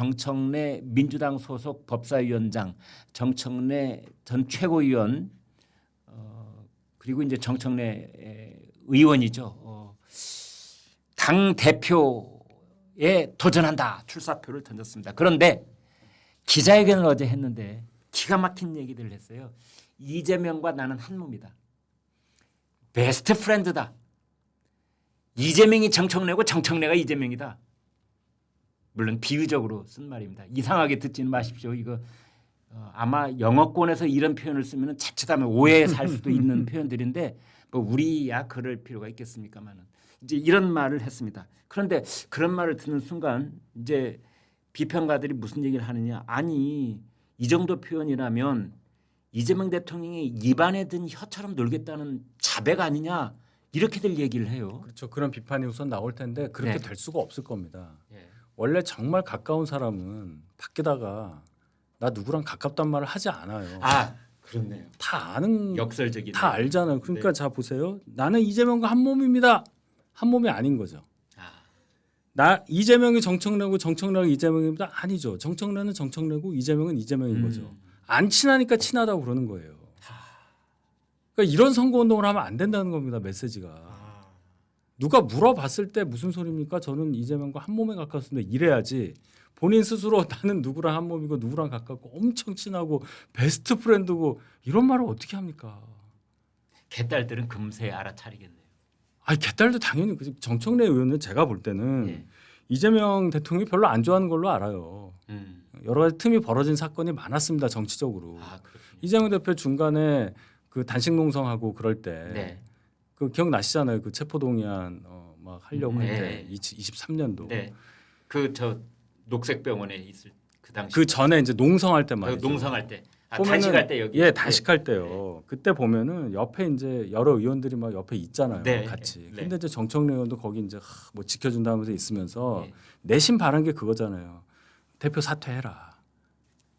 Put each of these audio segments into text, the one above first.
정청래 민주당 소속 법사위원장, 정청래 전 최고위원, 그리고 이제 정청래 의원이죠. 당 대표에 도전한다 출사표를 던졌습니다. 그런데 기자회견을 어제 했는데 기가 막힌 얘기들을 했어요. 이재명과 나는 한 몸이다. 베스트 프렌드다. 이재명이 정청래고 정청래가 이재명이다. 물론 비유적으로 쓴 말입니다. 이상하게 듣지는 마십시오. 이거 아마 영어권에서 이런 표현을 쓰면 자칫하면 오해에 살 수도 있는 표현들인데 뭐 우리야 그럴 필요가 있겠습니까만은 이제 이런 말을 했습니다. 그런데 그런 말을 듣는 순간 이제 비평가들이 무슨 얘기를 하느냐? 아니 이 정도 표현이라면 이재명 대통령이 입안에 든 혀처럼 놀겠다는 자백 아니냐? 이렇게들 얘기를 해요. 그렇죠. 그런 비판이 우선 나올 텐데 그렇게 네. 될 수가 없을 겁니다. 예. 원래 정말 가까운 사람은 밖에다가 나 누구랑 가깝단 말을 하지 않아요. 아 그렇네요. 다 아는 역설적이네. 다 알잖아요. 그러니까 네. 자 보세요. 나는 이재명과 한 몸입니다. 한 몸이 아닌 거죠. 아, 나 이재명이 정청래고 정청래가 이재명입니다. 아니죠. 정청래는 정청래고 이재명은 이재명인 거죠. 안 친하니까 친하다고 그러는 거예요. 그러니까 이런 선거운동을 하면 안 된다는 겁니다. 메시지가. 누가 물어봤을 때 무슨 소리입니까? 저는 이재명과 한 몸에 가깝습니다. 이래야지. 본인 스스로 나는 누구랑 한 몸이고 누구랑 가깝고 엄청 친하고 베스트 프렌드고 이런 말을 어떻게 합니까? 개딸들은 금세 알아차리겠네요. 아니 개딸도 당연히 정청래 의원은 제가 볼 때는 예. 이재명 대통령이 별로 안 좋아하는 걸로 알아요. 음. 여러 가지 틈이 벌어진 사건이 많았습니다. 정치적으로. 아 그렇군요. 이재명 대표 중간에 그 단식 농성하고 그럴 때 네. 그 기억나시잖아요. 그 체포동의안 막 하려고 할 때 네. 23년도. 네. 그 저 녹색병원에 있을 그 당시 그 전에 이제 농성할 때 그 말이죠. 농성할 때 보면은- 단식할 때 여기 예, 단식할 때요. 그때 보면은 옆에 이제 여러 의원들이 막 옆에 있잖아요. 네. 같이. 네. 근데 이제 정청래 의원도 거기 이제 뭐 지켜준다면서 있으면서 네. 내심 바란 게 그거잖아요. 대표 사퇴해라.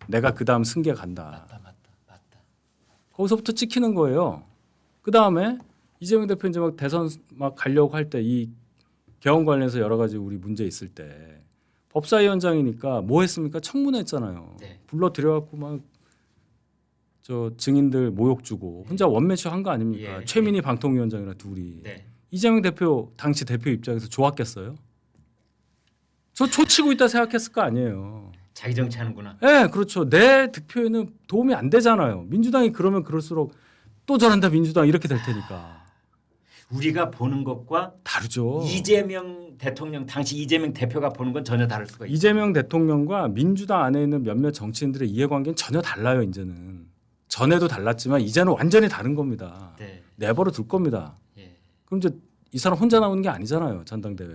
내가 그 다음 승계 간다. 맞다. 거기서부터 찍히는 거예요. 그 다음에 이재명 대표 이제 막 대선 막 가려고 할 때 이 개헌 관련해서 여러 가지 우리 문제 있을 때 법사위원장이니까 뭐 했습니까? 청문회했잖아요. 네. 불러 들여갖고 막 저 증인들 모욕 주고 혼자 원맨쇼 한 거 아닙니까? 예. 최민희 방통위원장이랑 둘이. 네. 이재명 대표 당시 대표 입장에서 좋았겠어요? 저 초치고 있다 생각했을 거 아니에요. 자기 정치하는구나. 네, 그렇죠. 내 득표에는 도움이 안 되잖아요. 민주당이 그러면 그럴수록 또 저런다 민주당 이렇게 될 테니까. 우리가 보는 것과 다르죠. 이재명 대통령 당시 이재명 대표가 보는 건 전혀 다를 수가 있어요. 이재명 대통령과 민주당 안에 있는 몇몇 정치인들의 이해관계는 전혀 달라요. 이제는. 전에도 달랐지만 이제는 완전히 다른 겁니다. 네. 내버려 둘 겁니다. 예. 그럼 이제 이 사람 혼자 나오는 게 아니잖아요. 전당대회.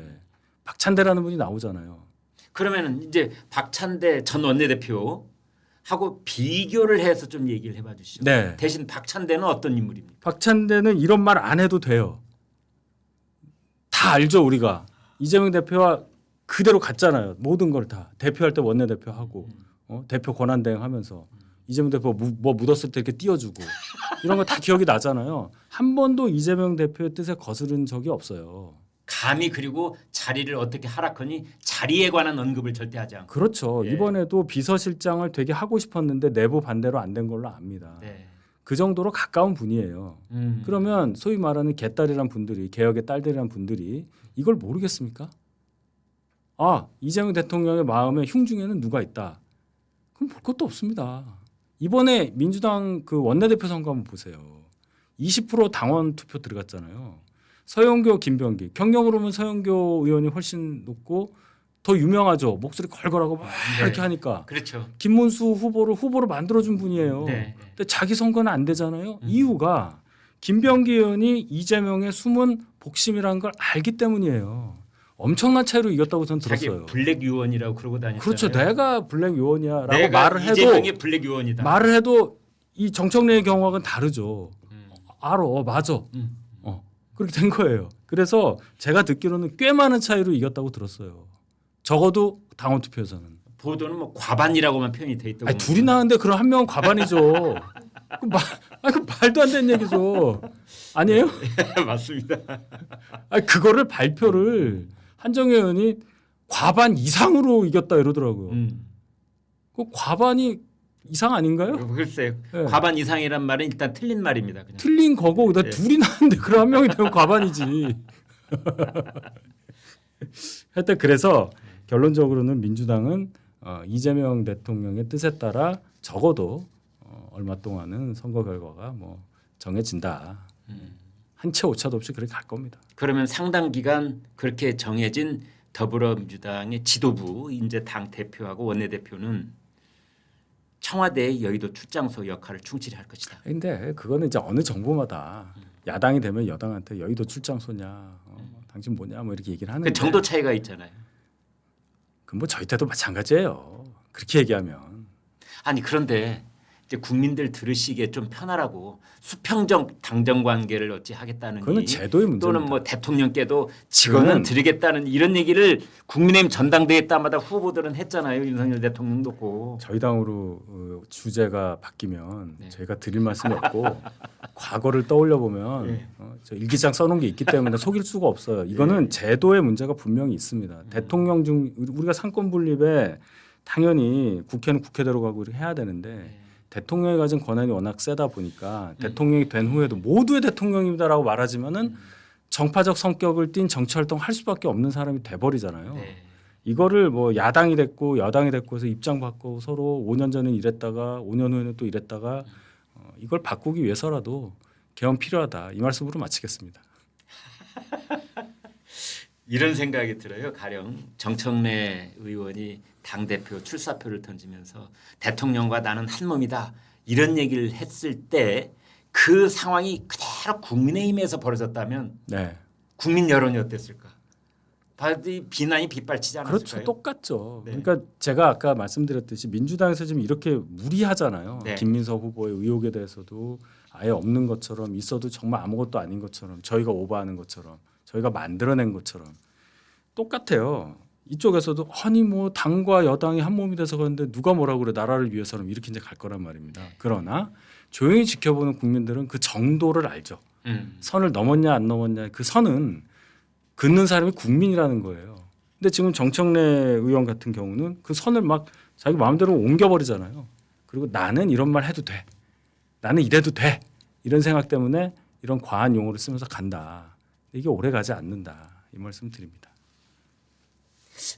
박찬대라는 분이 나오잖아요. 그러면은 이제 박찬대 전 원내대표 하고 비교를 해서 좀 얘기를 해봐 주시죠. 네. 대신 박찬대는 어떤 인물입니까? 박찬대는 이런 말 안 해도 돼요. 다 알죠 우리가. 이재명 대표와 그대로 갔잖아요. 모든 걸 다. 대표할 때 원내대표하고 대표 권한대행하면서 이재명 대표 뭐 묻었을 때 이렇게 띄워주고 이런 거 다 기억이 나잖아요. 한 번도 이재명 대표의 뜻에 거스른 적이 없어요. 감히 그리고 자리를 어떻게 하락하니 자리에 관한 언급을 절대 하지 않고. 그렇죠. 예. 이번에도 비서실장을 되게 하고 싶었는데 내부 반대로 안 된 걸로 압니다. 네. 그 정도로 가까운 분이에요. 그러면 소위 말하는 개딸이란 분들이 개혁의 딸들이란 분들이 이걸 모르겠습니까? 아 이재명 대통령의 마음에 흉중에는 누가 있다. 그럼 볼 것도 없습니다. 이번에 민주당 그 원내대표 선거 한번 보세요. 20% 당원 투표 들어갔잖아요. 서영교, 김병기. 경력으로 보면 서영교 의원이 훨씬 높고 더 유명하죠. 목소리 걸걸하고 막 네. 이렇게 하니까. 그렇죠. 김문수 후보를 만들어준 분이에요. 네. 근데 자기 선거는 안 되잖아요. 이유가 김병기 의원이 이재명의 숨은 복심이라는 걸 알기 때문이에요. 엄청난 차이로 이겼다고 저는 자기 들었어요. 블랙 유언이라고 그러고 다녔잖아요. 그렇죠. 내가 블랙 요원이야라고 내가 말을 해도 이재명의 블랙 유언이다. 말을 해도 이 정청래의 경우하고는 다르죠. 알아, 맞아. 음. 그렇게 된 거예요. 그래서 제가 듣기로는 꽤 많은 차이로 이겼다고 들었어요. 적어도 당원 투표에서는. 보도는 뭐 과반이라고만 표현이 돼 있다고. 아니, 둘이 나왔는데 그럼 한 명은 과반이죠. 그 말도 안 되는 얘기죠. 아니에요? 맞습니다. 아니, 그거를 발표를 한정혜 의원이 과반 이상으로 이겼다 이러더라고요. 그 과반이 이상 아닌가요? 글쎄요. 네. 과반 이상이란 말은 일단 틀린 말입니다. 그냥. 틀린 거고 네. 둘이 나왔는데 그럼 한 명이 되면 과반이지. 하여튼 그래서 결론적으로는 민주당은 이재명 대통령의 뜻에 따라 적어도 얼마 동안은 선거 결과가 뭐 정해진다. 한 채 오차도 없이 그렇게 갈 겁니다. 그러면 상당 기간 그렇게 정해진 더불어민주당의 지도부 이제 당 대표하고 원내대표는 청와대 여의도 출장소 역할을 충실히 할 것이다. 근데 그거는 이제 어느 정부마다 야당이 되면 여당한테 여의도 출장소냐, 당신 뭐냐, 뭐 이렇게 얘기를 하는데 그 정도 차이가 있잖아요. 그 뭐 저희 때도 마찬가지예요. 그렇게 얘기하면 아니 그런데 이제 국민들 들으시기에 좀 편하라고 수평적 당정 관계를 어찌 하겠다는 그거는 제도의 문제입니다. 또는 뭐 대통령께도 직원은 그거는- 드리겠다는 이런 얘기를 국민의힘 전당대회 때마다 후보들은 했잖아요. 윤석열 대통령도 고. 저희 당으로 주제가 바뀌면 네. 저희가 드릴 말씀이 없고 과거를 떠올려 보면 네. 저 일기장 써놓은 게 있기 때문에 속일 수가 없어요. 이거는 제도의 문제가 분명히 있습니다. 대통령 중 우리가 상권 분립에 당연히 국회는 국회대로 가고 이렇게 해야 되는데 대통령이 가진 권한이 워낙 세다 보니까 대통령이 된 후에도 모두의 대통령입니다라고 말하지만은 정파적 성격을 띤 정치 활동 할 수밖에 없는 사람이 돼버리잖아요. 네. 이거를 뭐 야당이 됐고 여당이 됐고 해서 입장 바꾸고 서로 5년 전엔 이랬다가 5년 후에는 또 이랬다가 이걸 바꾸기 위해서라도 개헌 필요하다. 이 말씀으로 마치겠습니다. 이런 생각이 들어요. 가령 정청래 의원이 당대표 출사표를 던지면서 대통령과 나는 한 몸이다. 이런 얘기를 했을 때 그 상황이 그대로 국민의힘에서 벌어졌다면 네. 국민 여론이 어땠을까? 비난이 빗발치지 않았을까요? 그렇죠. 똑같죠. 네. 그러니까 제가 아까 말씀드렸듯이 민주당에서 지금 이렇게 무리하잖아요. 네. 김민석 후보의 의혹에 대해서도 아예 없는 것처럼 있어도 정말 아무것도 아닌 것처럼 저희가 오버하는 것처럼 저희가 만들어낸 것처럼 똑같아요. 이쪽에서도 아니 뭐 당과 여당이 한 몸이 돼서 그런데 누가 뭐라고 그래 나라를 위해서는 이렇게 이제 갈 거란 말입니다. 그러나 조용히 지켜보는 국민들은 그 정도를 알죠. 선을 넘었냐 안 넘었냐 그 선은 긋는 사람이 국민이라는 거예요. 근데 지금 정청래 의원 같은 경우는 그 선을 막 자기 마음대로 옮겨버리잖아요. 그리고 나는 이런 말 해도 돼. 나는 이래도 돼. 이런 생각 때문에 이런 과한 용어를 쓰면서 간다. 이게 오래 가지 않는다. 이 말씀 드립니다.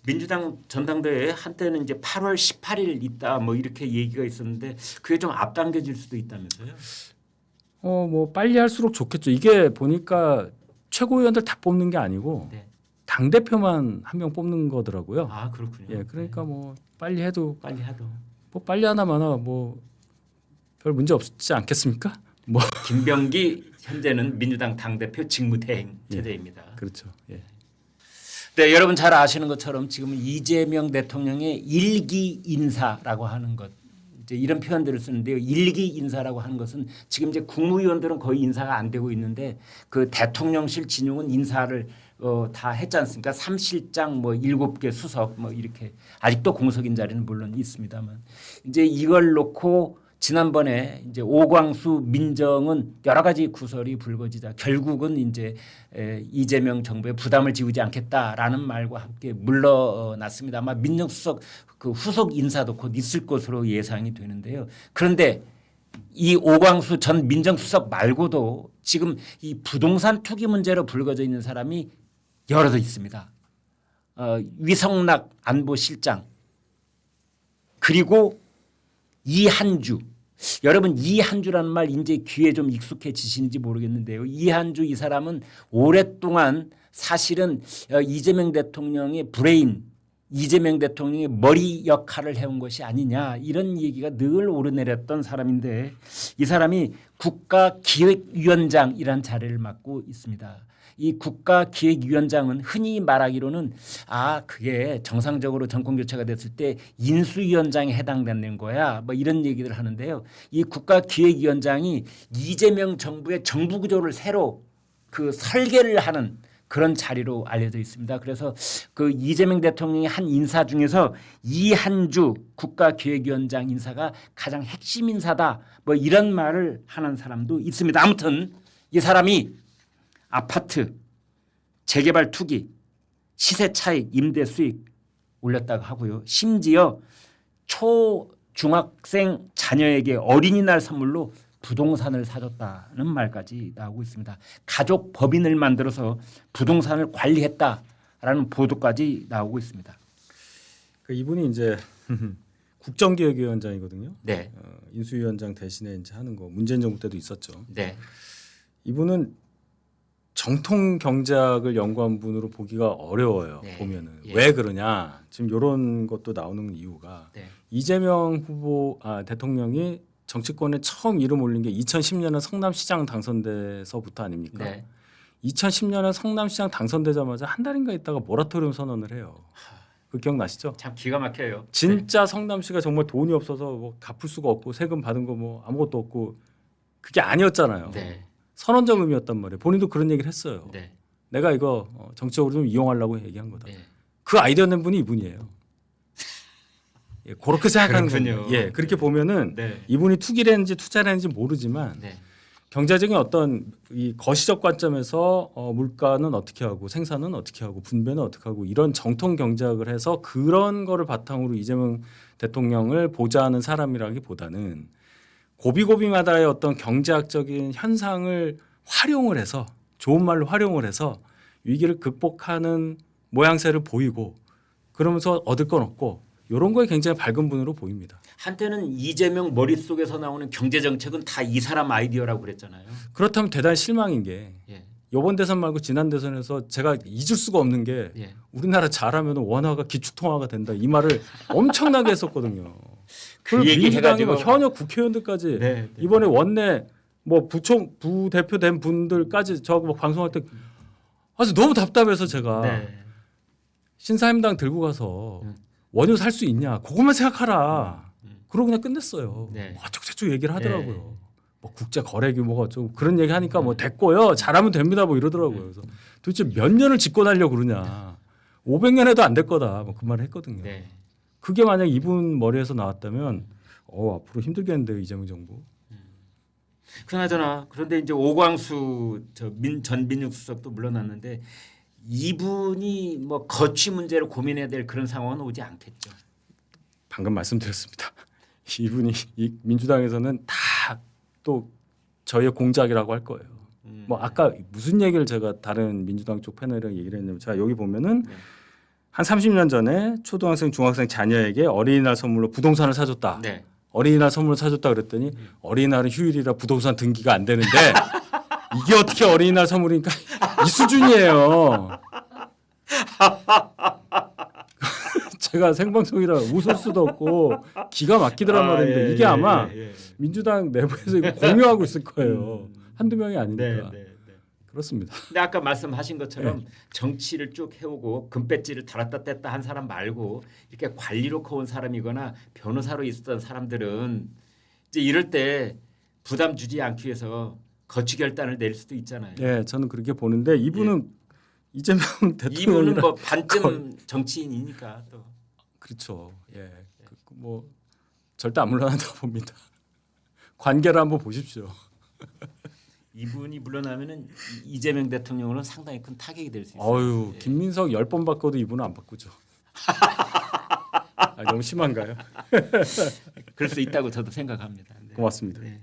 민주당 전당대회에 한때는 이제 8월 18일 있다 뭐 이렇게 얘기가 있었는데 그게 좀 앞당겨질 수도 있다면서요? 뭐 빨리 할수록 좋겠죠. 이게 보니까 최고위원들 다 뽑는 게 아니고 네. 당 대표만 한 명 뽑는 거더라고요. 아 그렇군요. 예, 그러니까 뭐 빨리 해도 빨리 하도. 뭐 빨리 하나 마나 뭐 별 문제 없지 않겠습니까? 뭐 김병기 현재는 민주당 당대표 직무대행 체제입니다. 그렇죠. 예. 네, 여러분 잘 아시는 것처럼 지금 이재명 대통령의 일기 인사라고 하는 것 이제 이런 표현들을 쓰는데요. 일기 인사라고 하는 것은 지금 이제 국무위원들은 거의 인사가 안 되고 있는데 그 대통령실 진용은 인사를 다 했지 않습니까? 3실장 뭐 7개 수석 뭐 이렇게 아직도 공석인 자리는 물론 있습니다만 이제 이걸 놓고 지난번에 이제 오광수 민정은 여러 가지 구설이 불거지자 결국은 이제 이재명 정부에 부담을 지우지 않겠다라는 말과 함께 물러났습니다. 아마 민정수석 그 후속 인사도 곧 있을 것으로 예상이 되는데요. 그런데 이 오광수 전 민정수석 말고도 지금 이 부동산 투기 문제로 불거져 있는 사람이 여러 있습니다. 위성락 안보실장 그리고 이한주 여러분 이한주라는 말 이제 귀에 좀 익숙해지시는지 모르겠는데요. 이한주 이 사람은 오랫동안 사실은 이재명 대통령의 브레인 이재명 대통령의 머리 역할을 해온 것이 아니냐 이런 얘기가 늘 오르내렸던 사람인데 이 사람이 국가기획위원장이라는 자리를 맡고 있습니다. 이 국가기획위원장은 흔히 말하기로는 그게 정상적으로 정권교체가 됐을 때 인수위원장에 해당되는 거야 뭐 이런 얘기를 하는데요. 이 국가기획위원장이 이재명 정부의 정부 구조를 새로 그 설계를 하는 그런 자리로 알려져 있습니다. 그래서 그 이재명 대통령의 한 인사 중에서 이한주 국가기획위원장 인사가 가장 핵심 인사다 뭐 이런 말을 하는 사람도 있습니다. 아무튼 이 사람이 아파트, 재개발 투기, 시세 차익, 임대 수익 올렸다고 하고요. 심지어 초중학생 자녀에게 어린이날 선물로 부동산을 사줬다는 말까지 나오고 있습니다. 가족 법인을 만들어서 부동산을 관리했다라는 보도까지 나오고 있습니다. 이분이 이제 국정기획위원장이거든요. 네. 인수위원장 대신에 이제 하는 거 문재인 정부 때도 있었죠. 네. 이분은 정통 경제학을 연구한 분으로 보기가 어려워요. 네. 보면은 예. 왜 그러냐 지금 이런 것도 나오는 이유가 네. 이재명 대통령이 정치권에 처음 이름 올린 게 2010년에 성남시장 당선돼서부터 아닙니까? 네. 2010년에 성남시장 당선되자마자 한 달인가 있다가 모라토리움 선언을 해요. 그 기억나시죠? 참 기가 막혀요. 진짜 성남시가 정말 돈이 없어서 뭐 갚을 수가 없고 세금 받은 거 뭐 아무것도 없고 그게 아니었잖아요. 네. 선언적 의미였단 말이에요. 본인도 그런 얘기를 했어요. 네. 내가 이거 정치적으로 좀 이용하려고 얘기한 거다. 네. 그 아이디어 낸 분이 이분이에요. 예, 그렇게 생각하는 그렇군요. 거예요. 예, 그렇게 보면은 네. 이분이 투기를 했는지 투자를 했는지 모르지만 네. 경제적인 어떤 이 거시적 관점에서 물가는 어떻게 하고 생산은 어떻게 하고 분배는 어떻게 하고 이런 정통 경제학을 해서 그런 거를 바탕으로 이재명 대통령을 보좌하는 사람이라기보다는 고비고비마다의 어떤 경제학적인 현상을 활용을 해서 좋은 말로 활용을 해서 위기를 극복하는 모양새를 보이고 그러면서 얻을 건 없고 이런 거에 굉장히 밝은 분으로 보입니다. 한때는 이재명 머릿속에서 나오는 경제 정책은 다 이 사람 아이디어라고 그랬잖아요. 그렇다면 대단히 실망인 게 예. 이번 대선 말고 지난 대선에서 제가 잊을 수가 없는 게 예. 우리나라 잘하면 원화가 기축통화가 된다 이 말을 엄청나게 했었거든요. 그 그걸 얘기 민주당이 해가지고 뭐 현역 국회의원들까지 네, 네. 이번에 원내 뭐 부대표 된 분들까지 저하고 막 방송할 때 아주 너무 답답해서 제가 네. 신사임당 들고 가서 원유 살 수 있냐 그것만 생각하라. 그러고 그냥 끝냈어요. 네. 어쩌고저쩌고 얘기를 하더라고요. 네. 뭐 국제 거래 규모가 좀 그런 얘기 하니까 뭐 됐고요. 잘하면 됩니다. 뭐 이러더라고요. 그래서 도대체 몇 년을 집권하려고 그러냐. 500년 해도 안 될 거다. 뭐 그 말을 했거든요. 네. 그게 만약 이분 머리에서 나왔다면 앞으로 힘들겠는데요. 이재명 정부. 그나저나 그런데 이제 오광수 전 민정수석도 물러났는데 이분이 뭐 거취 문제를 고민해야 될 그런 상황은 오지 않겠죠. 방금 말씀드렸습니다. 이분이 이 민주당에서는 다 또 저희의 공작이라고 할 거예요. 뭐 아까 무슨 얘기를 제가 다른 민주당 쪽 패널이랑 얘기를 했냐면 자 여기 보면은 네. 한 30년 전에 초등학생 중학생 자녀에게 어린이날 선물로 부동산을 사줬다. 네. 어린이날 선물을 사줬다 그랬더니 어린이날은 휴일이라 부동산 등기가 안 되는데 이게 어떻게 어린이날 선물이니까 이 수준이에요. 제가 생방송이라 웃을 수도 없고 기가 막히더란 말인데 이게 아마 민주당 내부에서 이거 공유하고 있을 거예요. 한두 명이 아니니까. 그렇습니다. 근데 아까 말씀하신 것처럼 정치를 쭉 해오고 금배지를 달았다 뗐다 한 사람 말고 이렇게 관리로 커온 사람이거나 변호사로 있었던 사람들은 이제 이럴 때 부담 주지 않기 위해서 거취 결단을 내릴 수도 있잖아요. 예, 저는 그렇게 보는데 이분은 이재명 이분은 대통령이랑 뭐 반쯤 정치인이니까 또 그렇죠. 예, 뭐 절대 안 물러난다고 봅니다. 관계를 한번 보십시오. 이분이 물러나면은 이재명 대통령으로는 상당히 큰 타격이 될 수 있어요. 어유 예. 김민석 10번 바꿔도 이분은 안 바꾸죠. 너무 심한가요? 그럴 수 있다고 저도 생각합니다. 네. 고맙습니다. 네.